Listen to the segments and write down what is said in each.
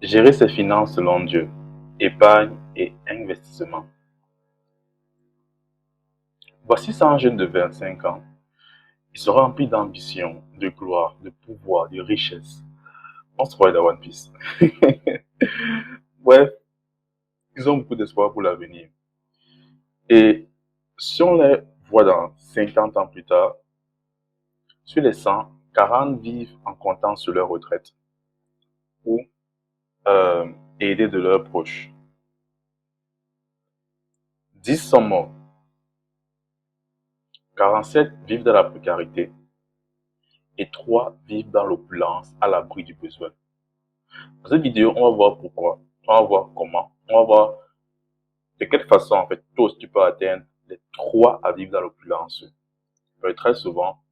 Gérer ses finances selon Dieu, épargne et investissement. Voici 100 jeunes de 25 ans. Ils sont remplis d'ambition, de gloire, de pouvoir, de richesse. On se croit dans One Piece. Bref, ils ont beaucoup d'espoir pour l'avenir. Et si on les voit dans 50 ans plus tard, sur les 100, 40 vivent en comptant sur leur retraite ou aidés de leurs proches. 10 sont morts. 47 vivent dans la précarité et 3 vivent dans l'opulence à l'abri du besoin. Dans cette vidéo, on va voir pourquoi, on va voir comment, on va voir de quelle façon en fait toi aussi tu peux atteindre les 3 à vivre dans l'opulence. Très souvent,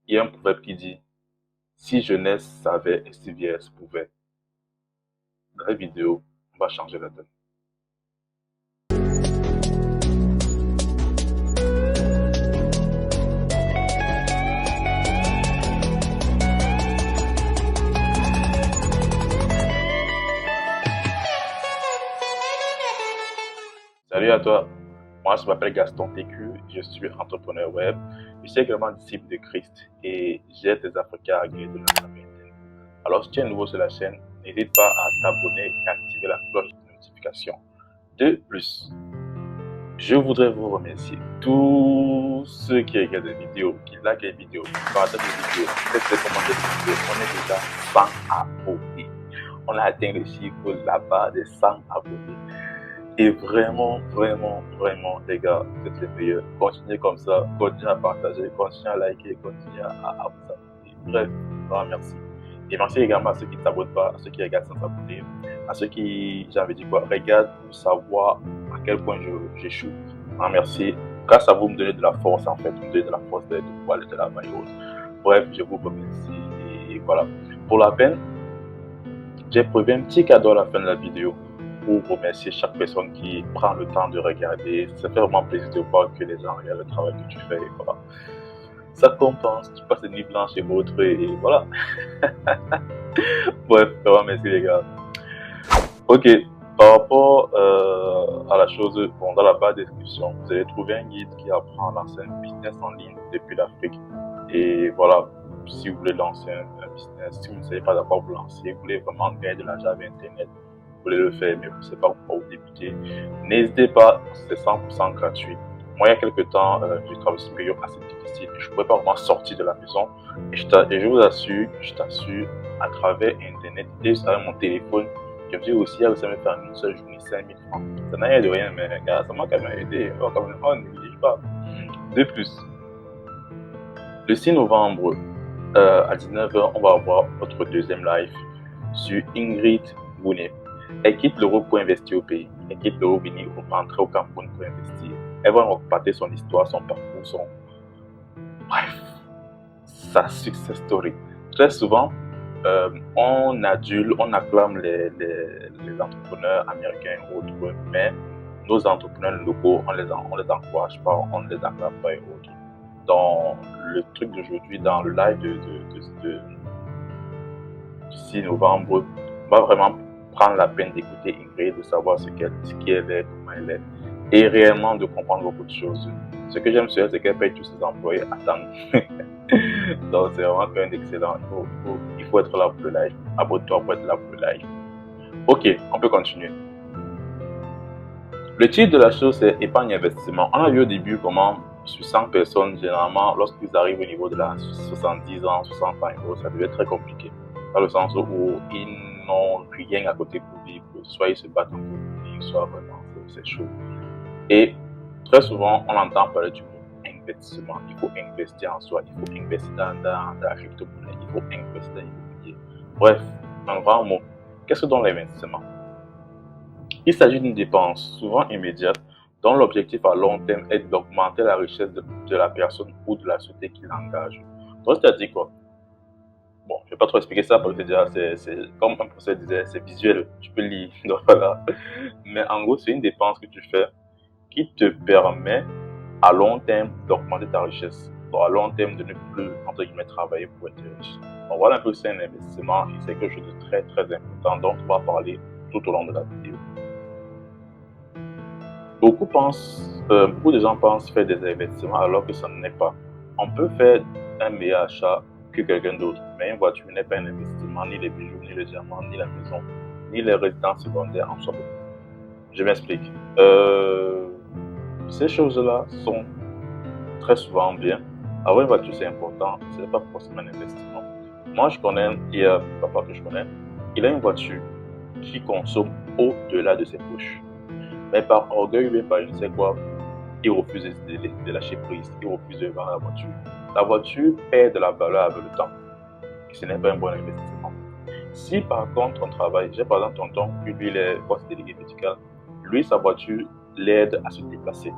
il y a un proverbe qui dit si jeunesse savait et si vieillesse pouvait. Dans cette vidéo, on va changer la donne. Salut à toi, moi je m'appelle Gaston TQ, je suis entrepreneur web, je suis également disciple de Christ et j'aide les Africains à gagner de leur vingtaine. Alors si tu es nouveau sur la chaîne, n'hésite pas à t'abonner et activer la cloche de notification. De plus, je voudrais vous remercier tous ceux qui regardent les vidéos, qui likent les vidéos, qui partagent les vidéos, qui font des commentaires des vidéos. On est déjà 100 abonnés. On a atteint le chiffre là-bas des 100 abonnés. Et vraiment, les gars, vous êtes les meilleurs. Continuez comme ça, continuez à partager, continuez à liker, continuez à vous abonner. Bref, vraiment merci. Et merci également à ceux qui ne s'abonnent pas, à ceux qui regardent sans s'abonner, à ceux qui, j'avais dit quoi, regardent pour savoir à quel point j'échoue. Vraiment merci. Grâce à vous, me donnez de la force en fait, me donnez de la force de pouvoir aller de l'avant et autres. Bref, je vous remercie. Et voilà. Pour la peine, j'ai prévu un petit cadeau à la fin de la vidéo pour remercier chaque personne qui prend le temps de regarder. Ça fait vraiment plaisir de voir que les gens regardent le travail que tu fais. Et voilà. Ça compense, tu passes des nuits blanches et autres et voilà. Bref, vraiment merci les gars. Ok, par rapport à la chose, bon, dans la barre de description, vous allez trouver un guide qui apprend à lancer un business en ligne depuis l'Afrique. Et voilà, si vous voulez lancer un business, si vous ne savez pas d'abord vous lancer, vous voulez vraiment gagner de l'argent avec Internet, vous voulez le faire, mais vous ne savez pas comment vous débuter, n'hésitez pas, c'est 100% gratuit. Moi, il y a quelques temps, j'ai travaillé sur une période assez difficile, je ne pouvais pas vraiment sortir de la maison. Et je vous assure, je t'assure, à travers Internet et avec mon téléphone, je me dis aussi, ça me fait en une seule journée 5000 francs. Ça n'a rien de rien, mais gars, ça m'a quand même aidé. On ne néglige pas. De plus, le 6 novembre, à 19h, on va avoir notre deuxième live sur Ingrid Bounet. Elle quitte l'Europe pour investir au pays. Elle quitte l'Europe pour rentrer au Cameroun pour investir. Elle va nous repartir son histoire, son parcours, son... Bref, sa success story. Très souvent, on adule, on acclame les entrepreneurs américains et autres, mais nos entrepreneurs locaux, on les encourage pas, on ne les acclame pas et autres. Dans le truc d'aujourd'hui, dans le live du 6 novembre, on va vraiment prendre la peine d'écouter Ingrid, de savoir qui elle est, comment elle est, et réellement de comprendre beaucoup de choses. Ce que j'aime sur elle, c'est qu'elle paye tous ses employés à temps. Donc c'est vraiment un excellent. Il faut être là pour le live. Abonne-toi pour être là pour le live. Ok, on peut continuer. Le titre de la chose, c'est épargne investissement. On a vu au début comment sur 100 personnes, généralement, lorsqu'ils arrivent au niveau de la 70 ans, 60 ans, ça devient très compliqué. Dans le sens où ils n'ont rien à côté pour vivre. Soit ils se battent pour vivre, soit vraiment c'est chaud. Et très souvent, on entend parler du mot investissement. Il faut investir en soi, il faut investir dans la crypto-monnaie, il faut investir dans l'immobilier. Bref, en grand mot, qu'est-ce que donc l'investissement? Il s'agit d'une dépense souvent immédiate dont l'objectif à long terme est d'augmenter la richesse de la personne ou de la société qui l'engage. Donc, c'est-à-dire quoi? Bon, je ne vais pas trop expliquer ça parce que déjà, c'est comme un professeur disait, c'est visuel, tu peux lire. Donc voilà. Mais en gros, c'est une dépense que tu fais qui te permet à long terme d'augmenter ta richesse. à long terme de ne plus, entre guillemets, travailler pour être riche. Donc voilà un peu c'est un investissement et c'est quelque chose de très très important dont on va parler tout au long de la vidéo. Beaucoup de gens pensent faire des investissements alors que ça n'est pas. On peut faire un meilleur achat que quelqu'un d'autre, mais une voiture n'est pas un investissement, ni les bijoux, ni les diamants, ni la maison, ni les résidences secondaires en soi. Je m'explique. Ces choses-là sont très souvent bien. Avoir une voiture, c'est important, ce n'est pas forcément un investissement. Moi, je connais, il y a un papa que je connais, il a une voiture qui consomme au-delà de ses poches. Mais par orgueil, ou par je ne sais quoi, il refuse de lâcher prise, il refuse de vendre la voiture. La voiture perd de la valeur avec le temps. Et ce n'est pas un bon investissement. Si par contre on travaille, j'ai par exemple tonton, lui il est poste délégué médical, lui sa voiture l'aide à se déplacer.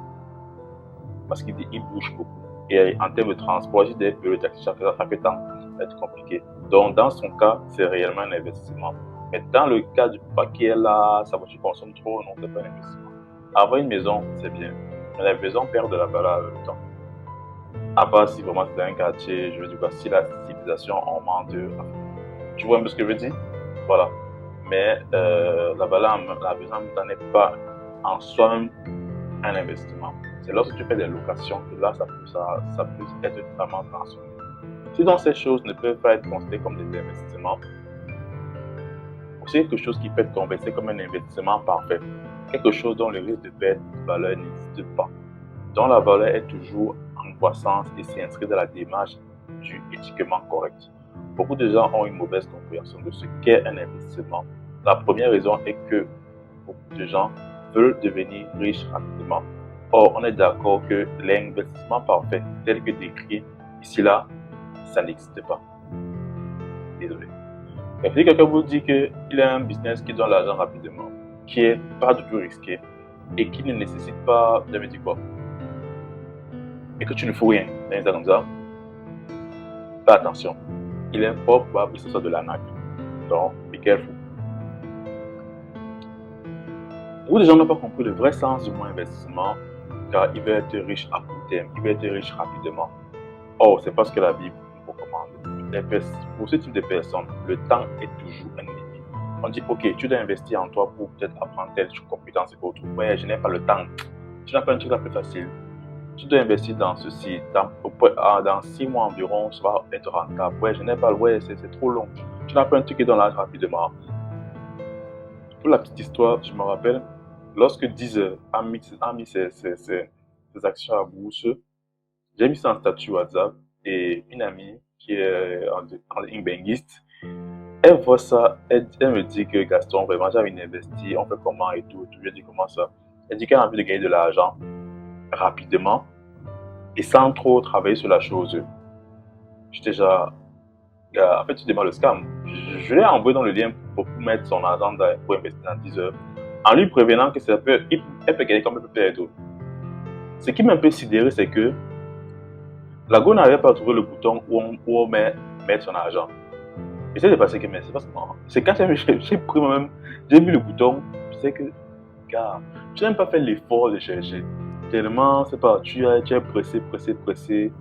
Parce qu'il bouge beaucoup. Et en termes de transport, si des périodes de taxi chaque temps, ça peut être compliqué. Donc dans son cas, c'est réellement un investissement. Mais dans le cas du papa qui est là, sa voiture consomme trop, non, c'est pas un investissement. Avoir une maison, c'est bien. Mais la maison perd de la valeur avec le temps. À part si vraiment c'est un quartier, je veux dire quoi, si la civilisation augmente, tu vois un peu ce que je veux dire? Voilà. Mais la maison en même temps n'est pas en soi-même un investissement. C'est lorsque tu fais des locations que là, ça peut être vraiment transformé. Si donc ces choses ne peuvent pas être considérées comme des investissements, c'est quelque chose qui peut être considéré comme un investissement parfait. Quelque chose dont le risque de perte de valeur n'existe pas. Dont la valeur est toujours en croissance et s'inscrit dans la démarche du éthiquement correct. Beaucoup de gens ont une mauvaise compréhension de ce qu'est un investissement. La première raison est que beaucoup de gens veulent devenir riches rapidement. Or, on est d'accord que l'investissement parfait, tel que décrit ici-là, ça n'existe pas. Désolé. Et si quelqu'un vous dit qu'il a un business qui donne l'argent rapidement, qui n'est pas du tout risqué et qui ne nécessite pas de me dire quoi, et que tu ne fais rien dans un comme ça, fais attention. Il est fort probable que ce soit de l'arnaque. Donc, be careful. Beaucoup de gens n'ont pas compris le vrai sens du mot investissement, car il veut être riche à court terme, il veut être riche rapidement. Or, c'est pas ce que la Bible nous recommande. Pour ce type de personnes, le temps est toujours un ennemi. On dit, ok, tu dois investir en toi pour peut-être apprendre telle compétence et autres. Ouais, je n'ai pas le temps. Tu n'as pas un truc plus facile. Tu dois investir dans ceci. Dans 6 mois environ, ça va être rentable. Ouais, je n'ai pas, ouais, c'est trop long. Tu n'as pas un truc qui donne l'argent rapidement. Pour la petite histoire, je me rappelle, lorsque Deezer a mis ses actions à bourse, j'ai mis ça en statut WhatsApp et une amie qui est en benguiste, elle voit ça, elle me dit que Gaston, vraiment, j'ai envie d'investir, on fait comment et tout. Je lui dis comment ça. Elle dit qu'elle a envie de gagner de l'argent rapidement et sans trop travailler sur la chose. J'étais déjà, en fait, tu démarres le scam. Je l'ai envoyé dans le lien pour mettre son argent pour investir dans 10 heures, en lui prévenant que elle peut gagner comme elle peut perdre. Ce qui m'a un peu sidéré, c'est que la go n'avait pas trouvé le bouton où on met son argent. J'essaie de passer que mais c'est pas marrant. C'est quand j'ai pris moi-même, j'ai mis le bouton, je sais que, gars, tu n'as même pas fait l'effort de chercher. Tellement, c'est pas, tu es pressé.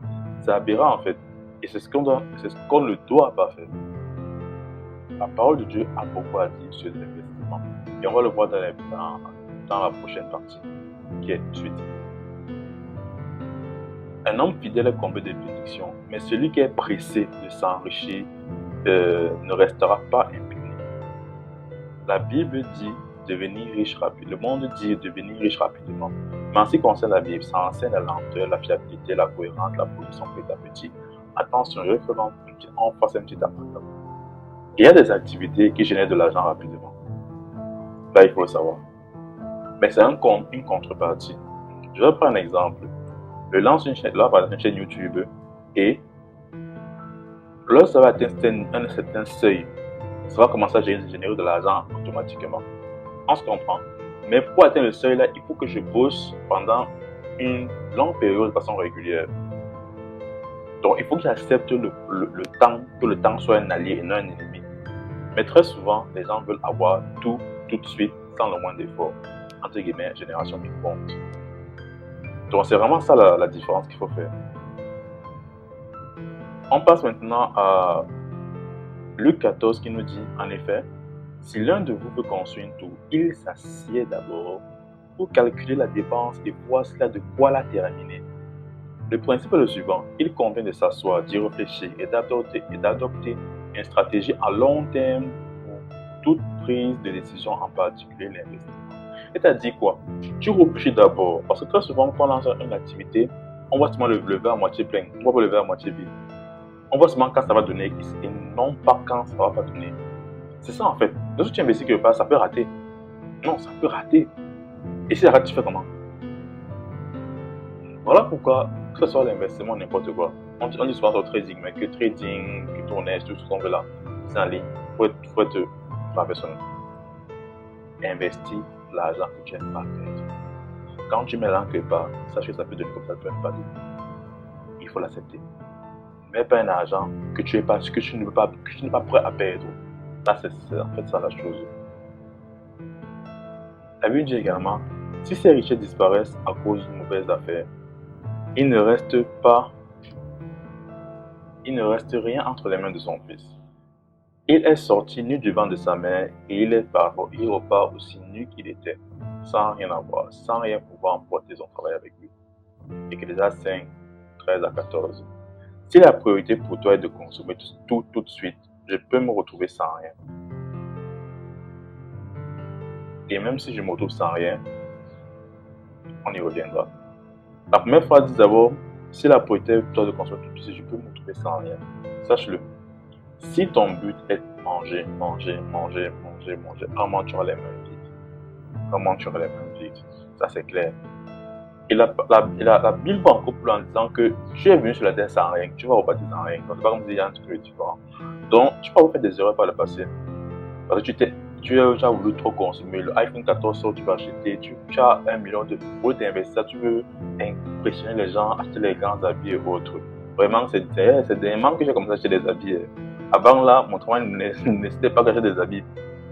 C'est aberrant en fait. Et c'est ce qu'on ne doit pas faire. La parole de Dieu a beaucoup à dire sur les investissements. Et on va le voir dans la prochaine partie, qui est suite. Un homme fidèle est comblé de bénédictions, mais celui qui est pressé de s'enrichir ne restera pas impuni. La Bible dit devenir riche rapidement. Le monde dit devenir riche rapidement. Mais en ce qui concerne la Bible, ça enseigne la lenteur, la fiabilité, la cohérence, la position petit à petit. Attention, je vais faire on fasse un petit aparté. Il y a des activités qui génèrent de l'argent rapidement. Là, il faut le savoir. Mais c'est une contrepartie. Je vais prendre un exemple. Je lance une chaîne YouTube et lorsque ça va atteindre un certain seuil, ça va commencer à générer de l'argent automatiquement. On se comprend. Mais pour atteindre le seuil là, il faut que je bosse pendant une longue période de façon régulière. Donc il faut que j'accepte le temps, que le temps soit un allié et non un ennemi. Mais très souvent, les gens veulent avoir tout de suite, sans le moindre effort. Entre guillemets, génération qui compte. Donc c'est vraiment ça la différence qu'il faut faire. On passe maintenant à Luc 14 qui nous dit, en effet, si l'un de vous veut construire une tour, il s'assied d'abord pour calculer la dépense et voir s'il a de quoi la terminer. Le principe est le suivant, il convient de s'asseoir, d'y réfléchir et d'adopter une stratégie à long terme pour toute prise de décision, en particulier l'investissement. C'est-à-dire quoi? Tu réfléchis d'abord, parce que très souvent, quand on lance une activité, on voit seulement le verre à moitié plein, on voit pas le verre à moitié vide. On voit seulement quand ça va donner et non pas quand ça va pas donner. C'est ça en fait. Lorsque tu investis quelque part, ça peut rater. Non, ça peut rater. Et si ça rate, tu fais comment? Voilà pourquoi, que ce soit l'investissement, n'importe quoi. On dit souvent au trading, mais que trading, crypto-monnaie, tout ce qu'on veut là, c'est en ligne. Faut être professionnel. Investis l'argent que tu n'aimes pas perdre. Quand tu mets l'argent quelque part, sache que ça peut donner comme ça peut pas donner. Il faut l'accepter. Ne mets pas un argent que tu n'es pas prêt à perdre. Là, c'est en fait ça la chose. La Bible dit également, si ces richesses disparaissent à cause d'une mauvaise affaire, il ne reste rien entre les mains de son fils. Il est sorti nu du ventre de sa mère et il repart aussi nu qu'il était, sans rien avoir, sans rien pouvoir emporter son travail avec lui. Ecclésiaste 5, 13 à 14. Si la priorité pour toi est de consommer tout de suite, je peux me retrouver sans rien. Et même si je me retrouve sans rien, on y reviendra. La première phrase dit d'abord, si la priorité est pour toi de consommer tout de suite, je peux me retrouver sans rien. Sache-le. Si ton but est de manger, comment tu auras les mains vides? Ça c'est clair. Et la Bible va encore plus loin en disant que tu es venu sur la terre sans rien, tu vas repartir sans rien. Donc c'est pas comme si il y a un truc différent. Donc tu peux avoir fait des erreurs par le passé. Parce que tu as voulu trop consommer. Le iPhone 14 sort, tu vas acheter, tu as 1 million de euros d'investisseurs, tu veux impressionner les gens, acheter les grands habits et autres. Vraiment, c'est dernièrement que j'ai commencé à acheter des habits. Avant là, mon travail ne nécessitait pas d'acheter des habits.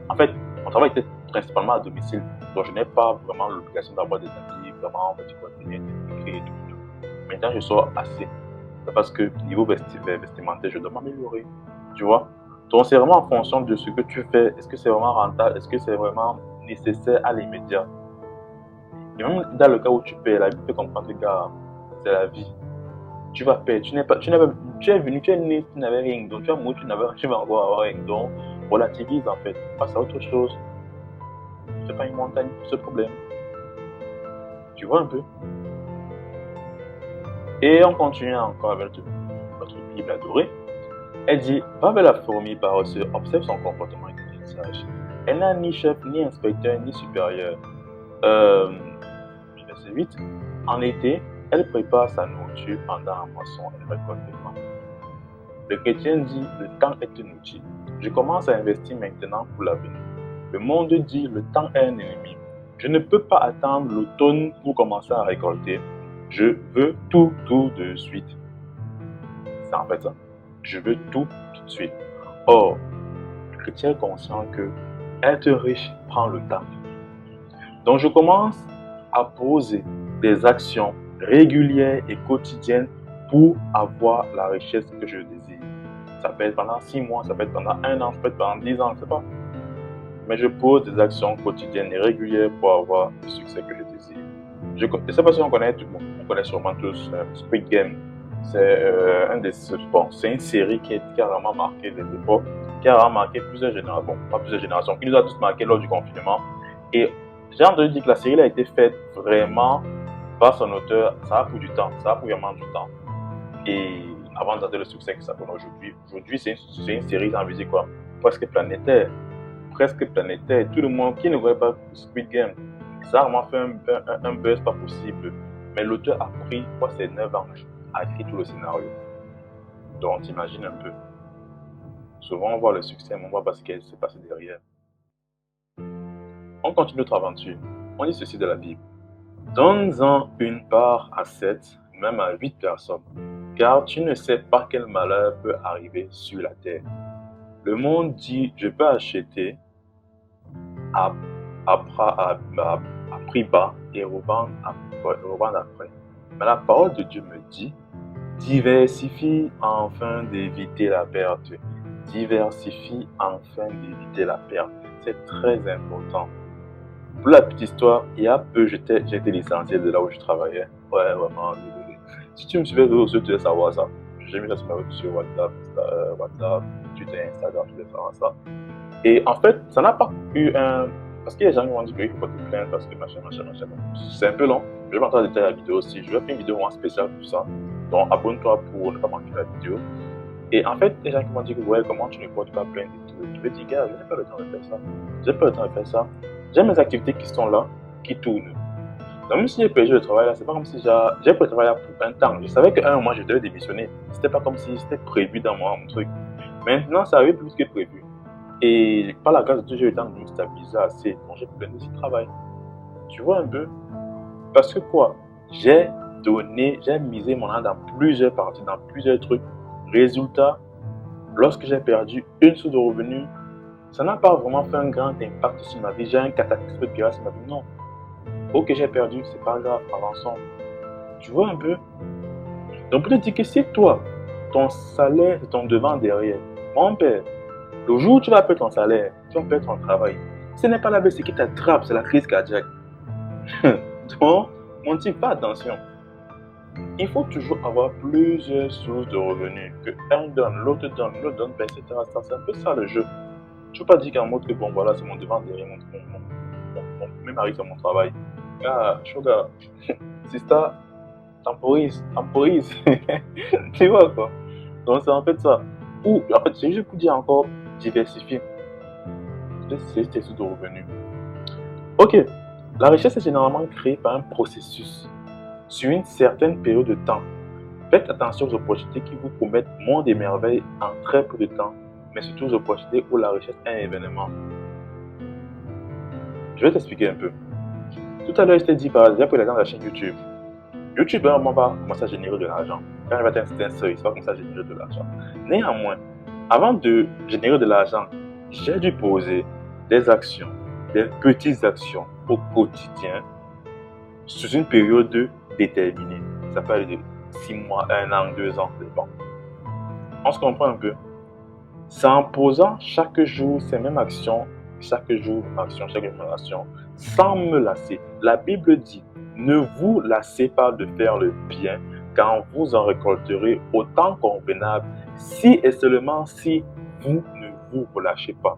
En fait, mon travail était principalement à domicile. Donc je n'ai pas vraiment l'obligation d'avoir des habits vraiment bien écrits et tout. Maintenant, je sors assez. C'est parce que niveau vestimentaire, je dois m'améliorer. Tu vois? Donc c'est vraiment en fonction de ce que tu fais. Est-ce que c'est vraiment rentable? Est-ce que c'est vraiment nécessaire à l'immédiat? Et même dans le cas où tu paies, la vie peut comprendre que gars, c'est la vie. Tu vas payer. Tu es venu, tu es né, tu n'avais rien. Donc tu vas mourir, tu vas encore avoir rien. Donc relativise en fait. Passe à autre chose. C'est pas une montagne, ce problème. Tu vois un peu? Et on continue encore avec notre Bible adorée. Elle dit, va vers la fourmi paresseuse, observe son comportement et qu'il sache. Elle n'a ni chef, ni inspecteur, ni supérieur. Verset 8. En été, elle prépare sa nourriture pendant la moisson, elle récolte les fruits. Le chrétien dit, le temps est un outil. Je commence à investir maintenant pour l'avenir. Le monde dit, le temps est un ennemi. Je ne peux pas attendre l'automne pour commencer à récolter. Je veux tout de suite. C'est en fait ça. Je veux tout de suite. Or, le chrétien est conscient que être riche prend le temps. Donc, je commence à poser des actions régulières et quotidiennes pour avoir la richesse que je désire. Ça peut être pendant 6 mois, ça peut être pendant 1 an, ça peut être pendant 10 ans, je ne sais pas. Mais je pose des actions quotidiennes et régulières pour avoir le succès que je désire. Je ne sais pas si on connaît sûrement tous Squid Game. C'est une série qui a vraiment marqué les époques, qui a vraiment marqué plusieurs générations, pas plusieurs générations, qui nous a tous marqué lors du confinement. Et j'ai entendu dire que la série a été faite vraiment par son auteur. Ça a pris du temps, ça a pris vraiment du temps. Et avant d'atteindre le succès que ça donne aujourd'hui. Aujourd'hui, c'est une série, j'ai envie de dire quoi, presque planétaire. Tout le monde qui ne voyait pas Squid Game, ça a vraiment fait un buzz pas possible. Mais l'auteur a pris ses 9 ans à écrire tout le scénario. Donc, t'imagines un peu. Souvent, on voit le succès, mais on voit pas ce qui s'est passé derrière. On continue notre aventure. On dit ceci de la Bible. Donne-en une part à 7, même à 8 personnes, car tu ne sais pas quel malheur peut arriver sur la terre. Le monde dit, je peux acheter à prix bas et revendre après. Mais la parole de Dieu me dit, Diversifie afin d'éviter la perte. Diversifie afin d'éviter la perte. C'est très important. Pour la petite histoire, il y a peu, j'étais licencié de là où je travaillais. Ouais, vraiment, désolé. Si tu me suivais sur les réseaux sociaux, tu devais savoir ça. J'ai mis ça sur WhatsApp, WhatsApp, Twitter, Instagram, tu devais savoir ça. Et en fait, ça n'a pas eu un... Parce qu'il y a des gens qui m'ont dit qu'il ne faut pas te plaindre parce que machin. C'est un peu long. Je vais m'entendre détailler la vidéo aussi. Je vais faire une vidéo en spécial pour ça. Donc, abonne-toi pour ne pas manquer la vidéo. Et en fait, les gens qui m'ont dit que ouais, comment tu ne peux pas plaindre et tout. Je vais dire, gars, je n'ai pas le temps de faire ça. J'ai pas le temps de faire ça. J'ai mes activités qui sont là, qui tournent. Donc, même si j'ai perdu le travail là, c'est pas comme si j'ai pris le travail là pour un temps. Je savais qu'à un moment, je devais démissionner. C'était pas comme si c'était prévu dans mon truc. Maintenant, ça arrive plus que prévu. Et par la grâce de Dieu, j'ai eu le temps de me stabiliser assez. Donc, j'ai plein de travail. Tu vois un peu? Parce que quoi? J'ai misé mon âme dans plusieurs parties, dans plusieurs trucs. Résultat, lorsque j'ai perdu une source de revenus, ça n'a pas vraiment fait un grand impact sur ma vie. J'ai un cataclysme de sur ma vie. Non. Ok, j'ai perdu, c'est pas grave, avançons. Tu vois un peu? Donc, pour te dire que si toi, ton salaire, c'est ton devant derrière, mon père, le jour où tu vas perdre ton salaire, tu vas perdre ton travail. Ce n'est pas la baisse qui t'attrape, c'est la crise cardiaque. Donc, mon type, fais attention. Il faut toujours avoir plusieurs sources de revenus. Que un donne, l'autre donne, etc. C'est un peu ça le jeu. Je ne veux pas dire qu'en mode que bon, voilà, c'est mon devant derrière mon mari, c'est mon travail. Ah, Sugar, Sista, temporise. Tu vois quoi? Donc, c'est en fait ça. Ou, en fait, c'est juste pour dire encore, diversifier. C'est tes sources de revenus. Ok, la richesse est généralement créée par un processus sur une certaine période de temps. Faites attention aux opportunités qui vous promettent monde et merveilles en très peu de temps, mais surtout aux opportunités où la richesse est un événement. Je vais t'expliquer un peu. Tout à l'heure, je t'ai dit par exemple, l'exemple de la chaîne YouTube. YouTube, à un moment, va commencer à générer de l'argent. Quand il va être un seuil, il va commencer à générer de l'argent. Néanmoins, avant de générer de l'argent, j'ai dû poser des actions, des petites actions au quotidien sous une période déterminée. Ça peut aller de 6 mois, 1 an, 2 ans, c'est bon. On se comprend un peu. C'est en posant chaque jour ces mêmes actions, chaque jour, sans me lasser. La Bible dit, ne vous lassez pas de faire le bien, car vous en récolterez autant convenable, si et seulement si vous ne vous relâchez pas.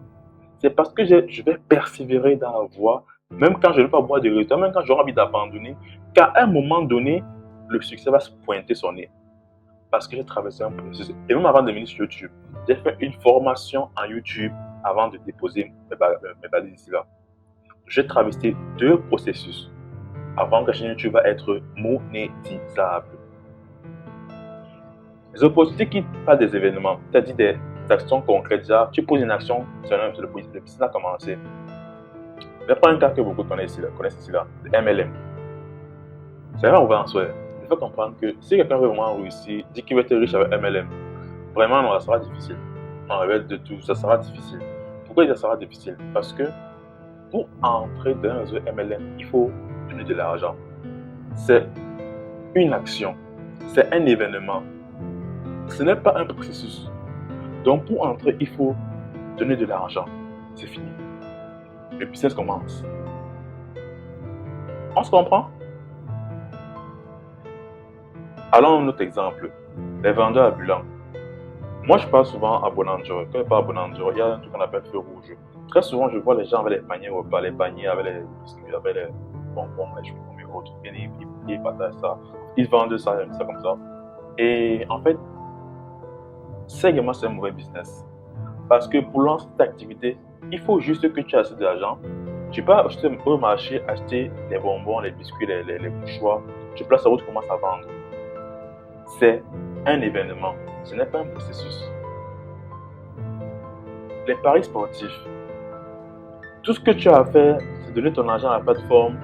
C'est parce que je vais persévérer dans la voie, même quand je ne vais pas voir de résultats, même quand j'aurai envie d'abandonner, qu'à un moment donné, le succès va se pointer son nez. Parce que j'ai traversé un processus. Et même avant de venir sur YouTube, j'ai fait une formation en YouTube avant de déposer mes balises ici là. J'ai traversé 2 processus avant que la chaîne YouTube va être monétisable. Les opportunités qui parlent des événements, c'est-à-dire des actions concrètes. Déjà, tu poses une action, c'est le business a commencé. Je vais prendre un cas que beaucoup connaissent ici là, le MLM. C'est vraiment ouvert en soi. Il faut comprendre que si quelqu'un veut vraiment réussir, dit qu'il veut être riche avec MLM, vraiment, non, ça sera difficile. On répète de tout, ça sera difficile. Pourquoi ça sera difficile? Parce que pour entrer dans un réseau MLM, il faut donner de l'argent. C'est une action, c'est un événement. Ce n'est pas un processus. Donc pour entrer, il faut donner de l'argent. C'est fini. Le business commence. On se comprend? Allons à un autre exemple. Les vendeurs ambulants. Moi, je parle souvent à Bonanjo. Quand je parle à Bonanjo, il y a un truc qu'on appelle feu rouge. Très souvent, je vois les gens avec les paniers repas, les paniers avec les biscuits, avec les bonbons, les chewing-gums et autres. Ils partagent ça. Ils vendent ça comme ça. Et en fait, c'est également un mauvais business. Parce que pour lancer cette activité, il faut juste que tu aies assez d'argent. Tu peux acheter au marché, acheter les bonbons, les biscuits, les mouchoirs. Tu places la route, tu commences à vendre. C'est un événement. Ce n'est pas un processus. Les paris sportifs. Tout ce que tu as à faire, c'est donner ton argent à la plateforme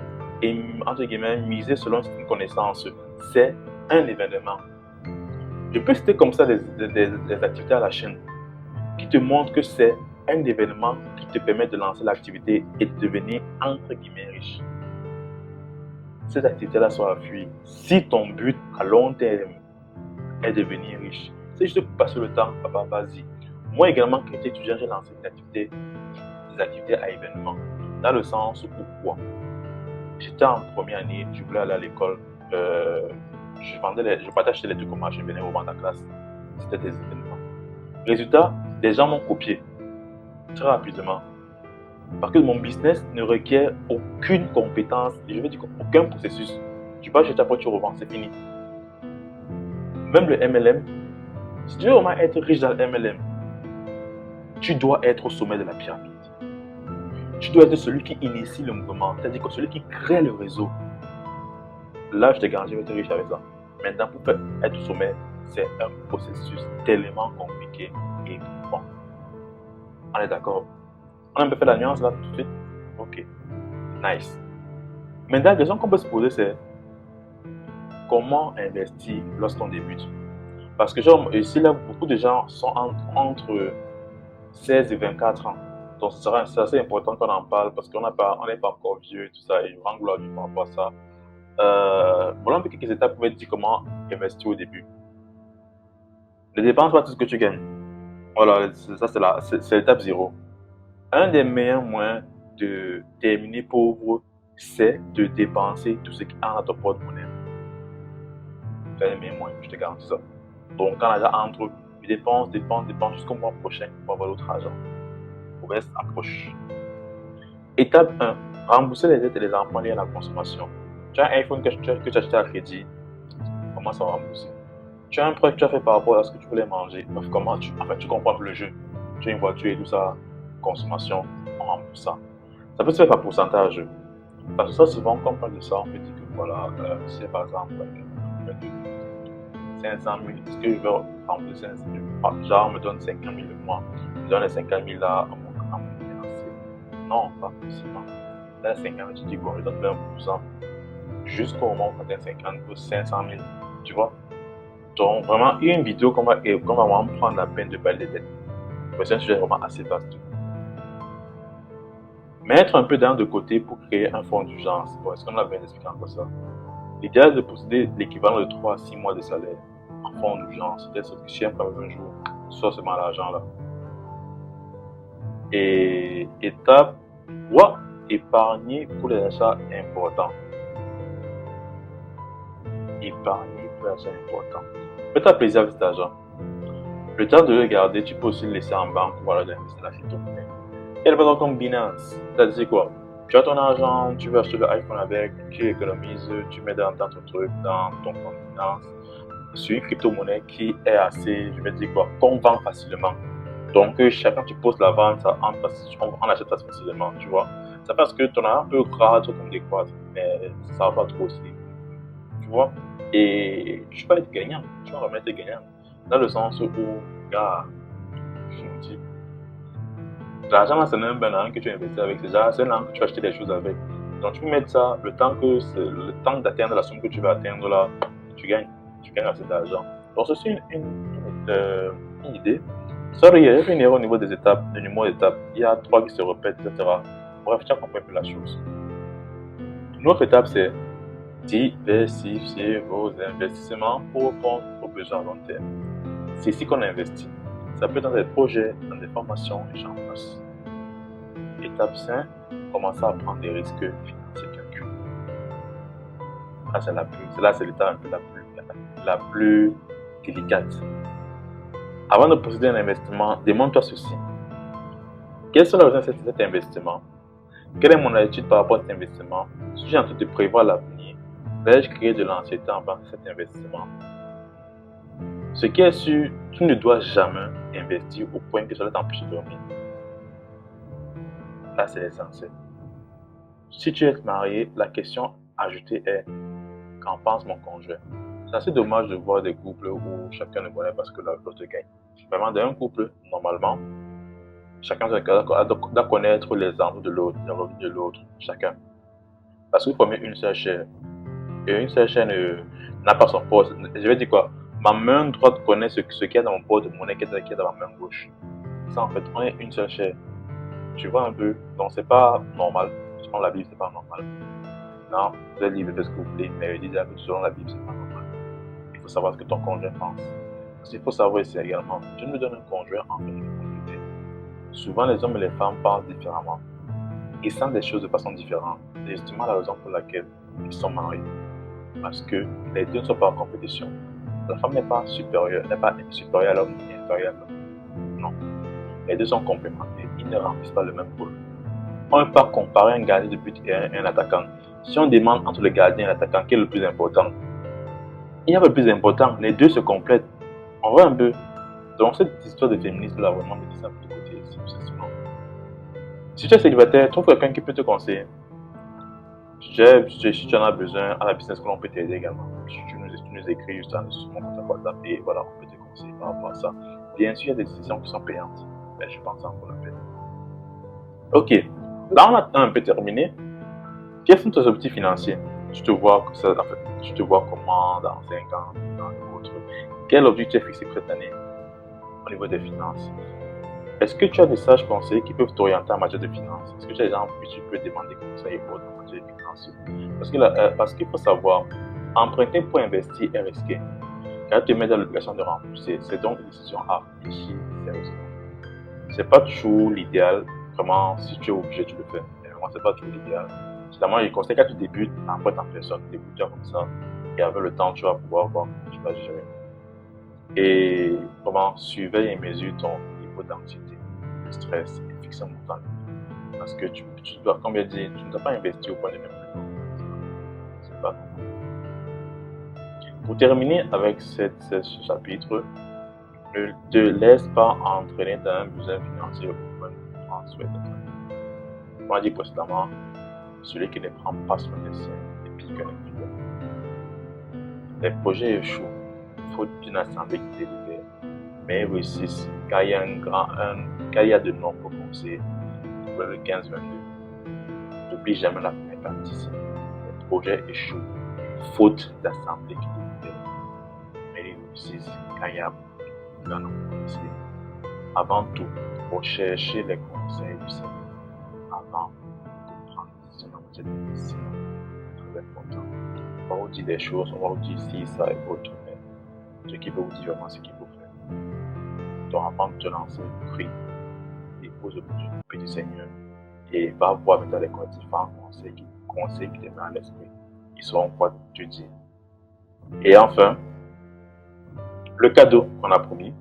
et, entre guillemets, miser selon une connaissance. C'est un événement. Je peux citer comme ça des activités à la chaîne qui te montrent que c'est un événement qui te permet de lancer l'activité et de devenir, entre guillemets, riche. Ces activités-là sont à fuir. Si ton but à long terme est devenir riche. C'est juste pour passer le temps, papa, vas-y. Moi également, quand j'étais étudiant, j'ai lancé des activités à événements. Dans le sens où quoi? J'étais en première année, je voulais aller à l'école. Je partageais les trucs au marché, je venais au vendre à la classe. C'était des événements. Résultat, les gens m'ont copié très rapidement. Parce que mon business ne requiert aucune compétence, je veux dire aucun processus. Tu passes chez ta pote, tu revends, c'est fini. Même le MLM, si tu veux vraiment être riche dans le MLM, tu dois être au sommet de la pyramide. Tu dois être celui qui initie le mouvement, c'est-à-dire que celui qui crée le réseau. Là, je te garantis, je vais être riche avec ça. Maintenant, pour être au sommet, c'est un processus tellement compliqué et bon. On est d'accord. On a un peu fait la nuance là tout de suite. Ok, nice. Maintenant, la question qu'on peut se poser, c'est comment investir lorsqu'on débute? Parce que genre, ici, là, beaucoup de gens sont entre 16 et 24 ans. Donc, c'est assez important qu'on en parle parce qu'on n'est pas encore vieux et tout ça. Et je rends gloire par rapport à ça. Voilà un peu quelques étapes pour te dire comment investir au début. Ne dépense pas tout ce que tu gagnes. Voilà, ça c'est l'étape 0. Un des meilleurs moyens de terminer pauvre, c'est de dépenser tout ce qui entre dans ton porte-monnaie. C'est un des meilleurs moyens, je te garantis ça. Donc, quand l'argent entre, tu dépenses jusqu'au mois prochain pour avoir l'autre argent. Le reste approche. Étape 1. Rembourser les dettes et les emprunts liés à la consommation. Tu as un iPhone que tu as acheté à crédit, commence à rembourser. Tu as un prêt que tu as fait par rapport à ce que tu voulais manger. Tu comprends le jeu. Tu as une voiture et tout ça, consommation, on rembourse ça. Ça peut se faire par pourcentage. Parce que ça, souvent, quand on parle de ça, on peut dire que voilà, c'est par exemple 500 000, est-ce que je vais rembourser 500 000? Genre, on me donne 50 000 le mois, je donne les 50 000 là à mon financier. Non, pas forcément. Dans les 50 000, tu dis bon, je donne 20% jusqu'au moment où on atteint 50 ou 500 000. Tu vois? Donc, vraiment, une vidéo qu'on va vraiment prendre la peine de parler des dettes. C'est un sujet vraiment assez vaste. Mettre un peu d'argent de côté pour créer un fonds d'urgence. Bon, est-ce qu'on a bien expliqué encore ça? L'idéal est de posséder l'équivalent de 3 à 6 mois de salaire en fonds d'urgence. C'est-à-dire que si un problème un jour, soit seulement l'argent là. Et étape 3, épargner pour les achats importants. Épargner pour les achats importants. Fais-toi plaisir avec cet argent. Le temps de le garder, tu peux aussi le laisser en banque ou alors l'investir dans la crypto-monnaie. Et le façon comme Binance, c'est-à-dire quoi? Tu as ton argent, tu veux acheter le iPhone avec, tu économises, tu mets dans ton truc, dans ton compte Binance, sur une crypto-monnaie qui est assez, je vais dire quoi, qu'on vend facilement. Donc, chacun tu poses la vente, on achète facilement, tu vois. C'est parce que ton argent peut croître comme décroître, mais ça va pas trop aussi, tu vois. Et tu vas être gagnant, tu vas vraiment être gagnant. Dans le sens où, gars, je me dis, l'argent là, c'est même un argent que tu investis avec, c'est un argent que tu vas acheter des choses avec. Donc, tu peux mettre ça, le temps d'atteindre la somme que tu vas atteindre là, tu gagnes assez d'argent. Donc, c'est une idée. Sorry, il y a une erreur au niveau des étapes, du numéro d'étapes. Il y a 3 qui se répètent, etc. Bref, tu as compris un peu la chose. Une autre étape, c'est diversifier vos investissements pour répondre aux besoins à long terme. C'est ici qu'on investit. Ça peut être dans des projets, dans des formations et j'en passe. Étape 5, commencer à prendre des risques financiers calculés. Là, c'est l'étape la plus délicate. Avant de procéder à un investissement, demande-toi ceci. Quelles sont les raisons de cet investissement? Quelle est mon attitude par rapport à cet investissement? Suis-je en train de prévoir l'avenir? Vais-je créer de l'anxiété en faisant cet investissement? Ce qui est sûr, tu ne dois jamais investir au point que cela t'empêche de dormir. Là, c'est l'essentiel. Si tu es marié, la question ajoutée est qu'en pense mon conjoint? C'est assez dommage de voir des couples où chacun ne connaît pas ce que l'autre gagne. Vraiment, dans un couple, normalement, chacun doit connaître les enjeux de l'autre, les revenus de l'autre, chacun. Parce que vous formez une seule chair. Et une seule chair n'a pas son poste. Je vais dire quoi? Ma main droite connaît ce qu'il y a dans mon porte-monnaie qui est dans ma main gauche. Ça, en fait, on est une seule chair. Tu vois un peu? Donc, c'est pas normal. Selon la Bible, c'est pas normal. Non, vous êtes libre de faire ce que vous voulez, mais je dis selon la Bible, c'est pas normal. faut savoir ce que ton conjoint pense. Ce qu'il faut savoir ici également, Dieu nous donne un conjoint en fait de compléter. Souvent, les hommes et les femmes pensent différemment. Ils sentent des choses de façon différente. C'est justement la raison pour laquelle ils sont mariés. Parce que les deux ne sont pas en compétition. La femme n'est pas supérieure à l'homme ni inférieure à l'homme. Non. Les deux sont complémentaires. Ils ne remplissent pas le même rôle. On ne peut pas comparer un gardien de but et un attaquant. Si on demande entre le gardien et l'attaquant quel est le plus important, il y a le plus important. Les deux se complètent. On voit un peu. Donc cette histoire de féminisme là, vraiment, me dit ça de côté. C'est souvent. Si tu es célibataire, trouve quelqu'un qui peut te conseiller. Si tu en as besoin, à la business school, on peut t'aider également. Si tu nous écris juste sur mon compte WhatsApp et voilà, on peut te conseiller par rapport à ça. Bien sûr, il y a des décisions qui sont payantes, mais je pense que ça en vaut la peine. Ok, là on a un peu terminé. Quels sont tes objectifs financiers? Tu te vois comment dans 5 ans, dans l'autre? Quel objectif tu as fixé pour cette année au niveau des finances? Est-ce que tu as des sages conseils qui peuvent t'orienter en matière de finances? Est-ce que tu as des gens que tu peux demander conseils pour en matière de finances? Parce qu'il faut savoir, emprunter pour investir est risqué. Quand tu te mets dans l'obligation de rembourser, c'est donc une décision à réfléchir sérieusement. C'est pas toujours l'idéal. Vraiment, si tu es obligé, tu le fais. Mais vraiment, c'est pas toujours l'idéal. Finalement, je conseille quand tu débutes, emprunte en personne, débute comme ça. Et avec le temps, tu vas pouvoir voir comment tu vas gérer. Et comment surveille et mesure ton niveau d'anxiété, de stress et fixe un montant. Parce que tu dois, comme je dit, tu ne dois pas investir au point de même c'est pas normal. Pour terminer avec ce chapitre, ne te laisse pas entraîner dans un besoin financier au point de prendre soin de toi. Comme on a dit précédemment, celui qui ne prend pas soin de siens est pire qu'un infidèle. Les projets échouent, faute d'une assemblée qui délibère, mais ils réussissent car il y a de nombreux conseils. Le 15-22. N'oublie jamais la première partie. Les projets échouent, faute d'assemblée qui délibère, mais ils réussissent car il y a de nombreux conseils. Avant tout, recherchez les conseils du Seigneur avant de prendre une décision dans votre vie. C'est très important. On va vous dire des choses, on va vous dire si, ça et autre, mais ce qui peut vous dire vraiment ce qu'il faut faire. Donc avant de te lancer, prie et pose le petit Seigneur et va voir avec les différents conseils qui te mettent à l'esprit. Ils sauront quoi te dire. Et enfin, le cadeau qu'on a promis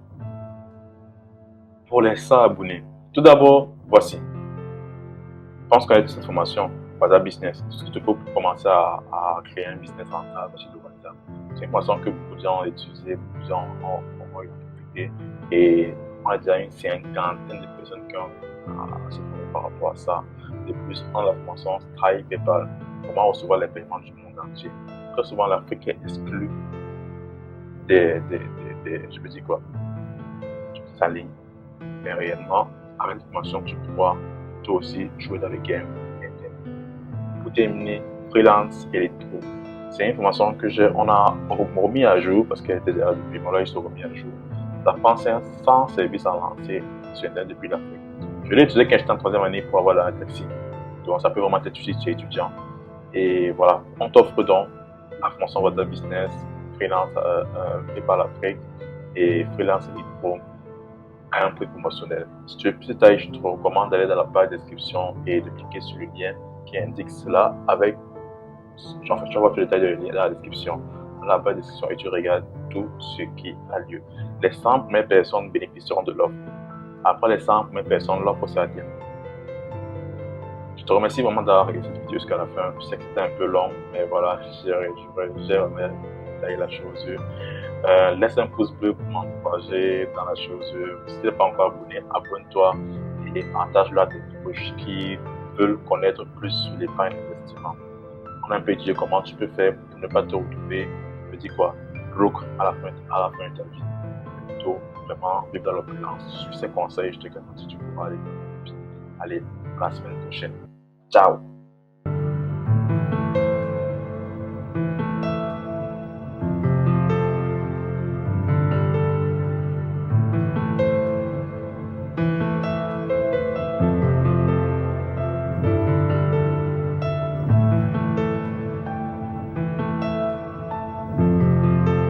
pour les 100 abonnés. Tout d'abord, voici. Je pense connaître cette formation, WhatsApp Business, tout ce que tu peux pour commencer à créer un business rentable sur le WhatsApp. C'est une façon que beaucoup de gens ont utilisé, beaucoup de gens ont profité et on a déjà une cinquantaine de personnes qui ont se formé par rapport à ça. De plus, on a la formation Stripe PayPal, comment recevoir les paiements du monde entier. Très souvent, l'Afrique est exclue je peux dire quoi, sa ligne. Mais réellement, avec la formation, tu pourras toi aussi jouer dans le game. Pour terminer, freelance électro. C'est une formation que on a remis à jour parce qu'elle était déjà depuis, mais là ils sont remis à jour. La France est un sans service à lancer sur Internet depuis l'Afrique. Je l'ai utilisé quand j'étais en 3e année pour avoir la taxi. Donc ça peut vraiment être utile si tu es étudiant. Et voilà, on t'offre donc la formation WhatsApp Business, freelance PayPal Afrique et freelance électro à un prix promotionnel. Si tu veux plus de détails, je te recommande d'aller dans la barre de description et de cliquer sur le lien qui indique cela avec. Tu vas voir tous les détails dans la description, dans la barre de description et tu regardes tout ce qui a lieu. Les 100 premières personnes bénéficieront de l'offre. Après les 100 premières personnes, l'offre sera terminée. Je te remercie vraiment d'avoir regardé cette vidéo jusqu'à la fin. Je sais que c'était un peu long, mais voilà, j'ai détaillé la chose. Laisse un pouce bleu pour m'encourager dans la chose. Si tu n'es pas encore abonné, abonne-toi et partage-le à tes proches qui veulent connaître plus sur l'épargne d'investissement. On a un peu étudié comment tu peux faire pour ne pas te retrouver, je dis quoi, broke à la fin de ta vie. Plutôt vraiment vivre dans l'opulence. Sur ces conseils, je te garantis que tu pourras aller. Allez, à la semaine prochaine. Ciao!